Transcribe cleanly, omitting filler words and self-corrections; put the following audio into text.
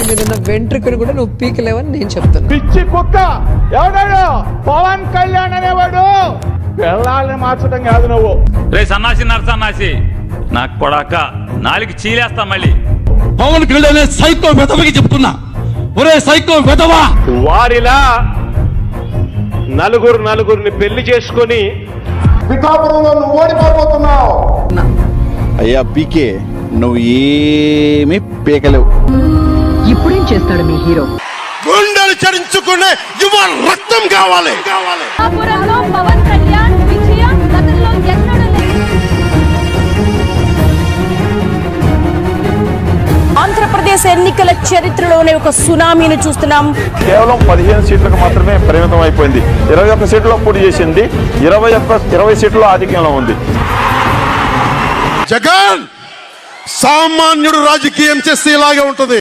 మీద ఉన్న వెంట్రుకలు కూడా నువ్వు పీకలేవని నేను చెప్తున్నా. పిచ్చి కుక్క ఎవడాడు? పవన్ కళ్యాణ్ అనేవాడు పిల్లల్ని మార్చడం కాదు నువ్వు. రే సన్నాసి నరసన్నాసి నాకు కొడాక నాలుగు చీలేస్తా మళ్ళీ. పవన్ కళ్యాణ్ సైకో వెధవకి చెప్తున్నా, ఒరే సైకో వెధవా. వారిలా నలుగురిని పెళ్లి చేసుకొని పిఠాపురంలో నువ్వు ఓడిపోతున్నావు. అయ్యా పీకే, నువ్వు ఏమీ పీకలేవు. ఇప్పుడేం చేస్తాడు మీ హీరో? గుండెలు చరించుకునే యువ రక్తం కావాలి. పవన్ కళ్యాణ్ విజయం గతంలో ఎన్నడూ లేదు. ఆంధ్రప్రదేశ్ ఎన్నికల చరిత్రలోనే ఒక సునామీని చూస్తున్నాం. కేవలం 15 సీట్లకు మాత్రమే పరిమితం అయిపోయింది. 21 సీట్లలో పోటీ చేసింది. 20 సీట్లలో ఆధిక్యంలో ఉంది. జగన్ సామాన్యుడు రాజకీయం చేస్తే ఇలాగే ఉంటది.